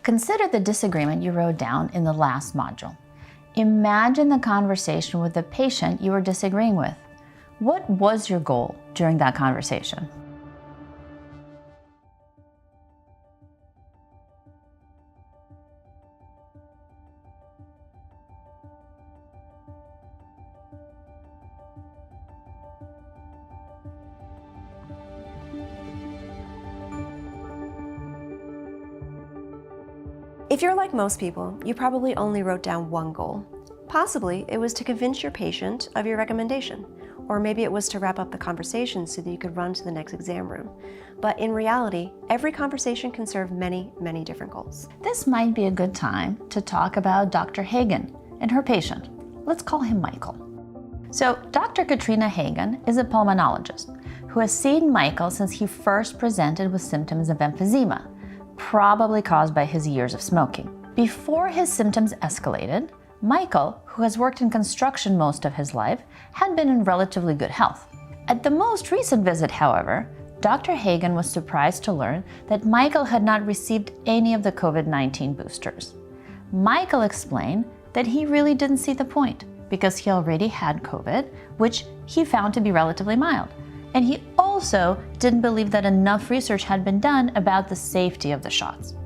Consider the disagreement you wrote down in the last module. Imagine the conversation with the patient you were disagreeing with. What was your goal during that conversation? If you're like most people, you probably only wrote down one goal. Possibly, it was to convince your patient of your recommendation, or maybe it was to wrap up the conversation so that you could run to the next exam room. But in reality, every conversation can serve many, many different goals. This might be a good time to talk about Dr. Hagen and her patient. Let's call him Michael. So, Dr. Katrina Hagen is a pulmonologist who has seen Michael since he first presented with symptoms of emphysema, probably caused by his years of smoking. Before his symptoms escalated, Michael, who has worked in construction most of his life, had been in relatively good health. At the most recent visit, however, Dr. Hagen was surprised to learn that Michael had not received any of the COVID-19 boosters. Michael explained that he really didn't see the point because he already had COVID, which he found to be relatively mild. And he also didn't believe that enough research had been done about the safety of the shots.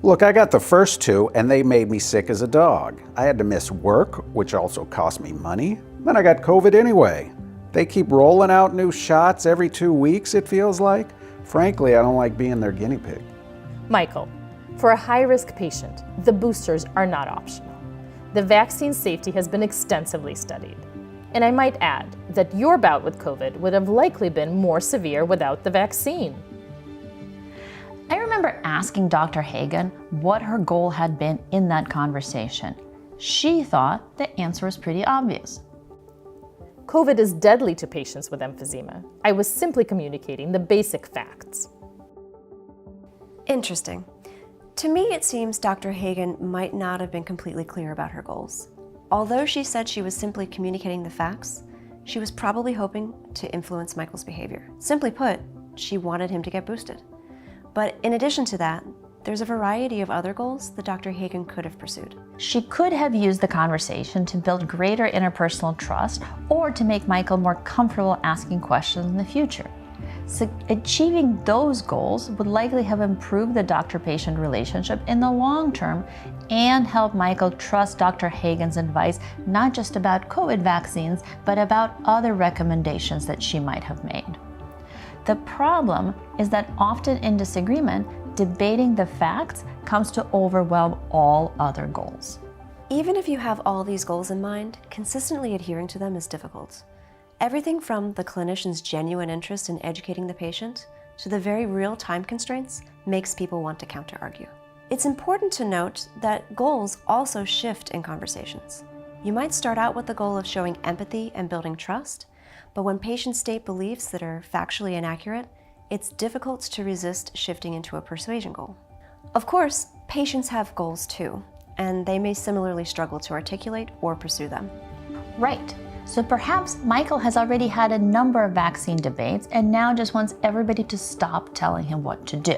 Look, I got the first two and they made me sick as a dog. I had to miss work, which also cost me money. Then I got COVID anyway. They keep rolling out new shots every 2 weeks, it feels like. Frankly, I don't like being their guinea pig. Michael, for a high-risk patient, the boosters are not optional. The vaccine safety has been extensively studied. And I might add that your bout with COVID would have likely been more severe without the vaccine. I remember asking Dr. Hagen what her goal had been in that conversation. She thought the answer was pretty obvious. COVID is deadly to patients with emphysema. I was simply communicating the basic facts. Interesting. To me, it seems Dr. Hagen might not have been completely clear about her goals. Although she said she was simply communicating the facts, she was probably hoping to influence Michael's behavior. Simply put, she wanted him to get boosted. But in addition to that, there's a variety of other goals that Dr. Hagen could have pursued. She could have used the conversation to build greater interpersonal trust or to make Michael more comfortable asking questions in the future. So achieving those goals would likely have improved the doctor-patient relationship in the long term and help Michael trust Dr. Hagen's advice, not just about COVID vaccines, but about other recommendations that she might have made. The problem is that often in disagreement, debating the facts comes to overwhelm all other goals. Even if you have all these goals in mind, consistently adhering to them is difficult. Everything from the clinician's genuine interest in educating the patient to the very real time constraints makes people want to counter-argue. It's important to note that goals also shift in conversations. You might start out with the goal of showing empathy and building trust, but when patients state beliefs that are factually inaccurate, it's difficult to resist shifting into a persuasion goal. Of course, patients have goals too, and they may similarly struggle to articulate or pursue them. Right. So perhaps Michael has already had a number of vaccine debates and now just wants everybody to stop telling him what to do.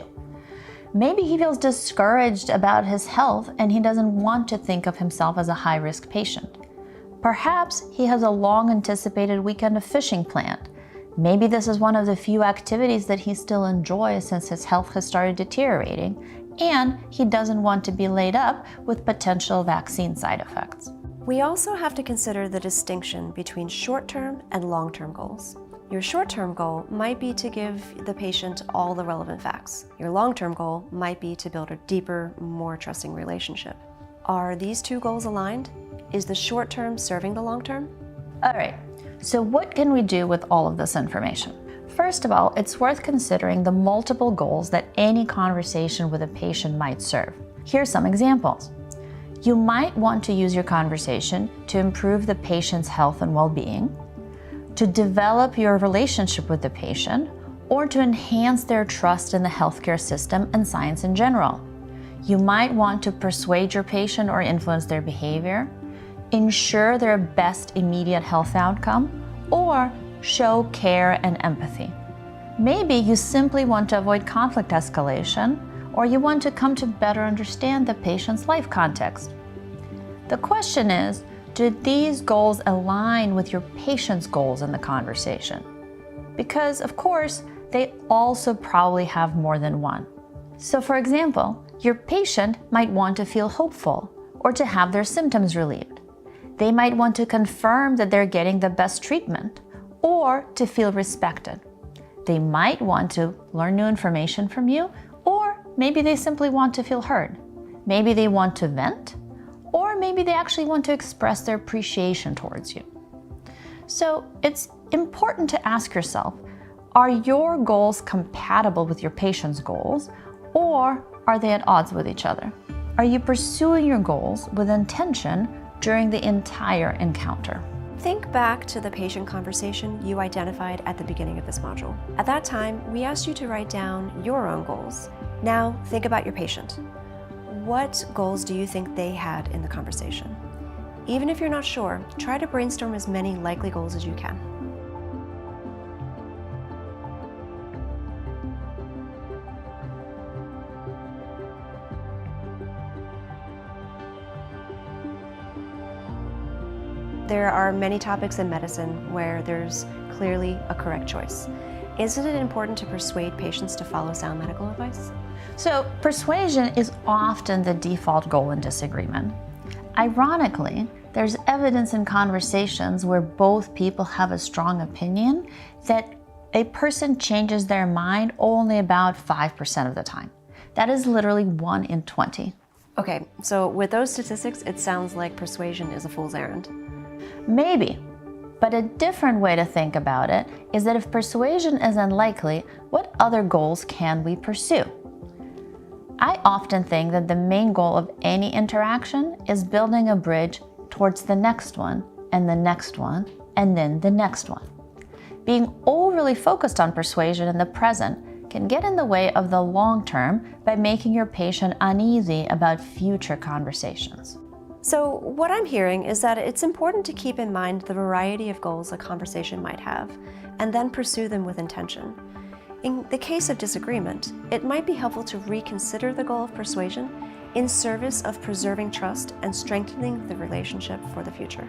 Maybe he feels discouraged about his health and he doesn't want to think of himself as a high-risk patient. Perhaps he has a long-anticipated weekend of fishing planned. Maybe this is one of the few activities that he still enjoys since his health has started deteriorating, and he doesn't want to be laid up with potential vaccine side effects. We also have to consider the distinction between short-term and long-term goals. Your short-term goal might be to give the patient all the relevant facts. Your long-term goal might be to build a deeper, more trusting relationship. Are these two goals aligned? Is the short-term serving the long-term? All right, so what can we do with all of this information? First of all, it's worth considering the multiple goals that any conversation with a patient might serve. Here's some examples. You might want to use your conversation to improve the patient's health and well-being, to develop your relationship with the patient, or to enhance their trust in the healthcare system and science in general. You might want to persuade your patient or influence their behavior, ensure their best immediate health outcome, or show care and empathy. Maybe you simply want to avoid conflict escalation or you want to come to better understand the patient's life context. The question is, do these goals align with your patient's goals in the conversation? Because, of course, they also probably have more than one. So, for example, your patient might want to feel hopeful or to have their symptoms relieved. They might want to confirm that they're getting the best treatment or to feel respected. They might want to learn new information from you, or maybe they simply want to feel heard. Maybe they want to vent, or maybe they actually want to express their appreciation towards you. So it's important to ask yourself, are your goals compatible with your patient's goals, or are they at odds with each other? Are you pursuing your goals with intention during the entire encounter? Think back to the patient conversation you identified at the beginning of this module. At that time, we asked you to write down your own goals. Now, think about your patient. What goals do you think they had in the conversation? Even if you're not sure, try to brainstorm as many likely goals as you can. There are many topics in medicine where there's clearly a correct choice. Isn't it important to persuade patients to follow sound medical advice? So, persuasion is often the default goal in disagreement. Ironically, there's evidence in conversations where both people have a strong opinion that a person changes their mind only about 5% of the time. That is literally 1 in 20. Okay, so with those statistics, it sounds like persuasion is a fool's errand. Maybe, but a different way to think about it is that if persuasion is unlikely, what other goals can we pursue? I often think that the main goal of any interaction is building a bridge towards the next one, and the next one, and then the next one. Being overly focused on persuasion in the present can get in the way of the long term by making your patient uneasy about future conversations. So what I'm hearing is that it's important to keep in mind the variety of goals a conversation might have, and then pursue them with intention. In the case of disagreement, it might be helpful to reconsider the goal of persuasion in service of preserving trust and strengthening the relationship for the future.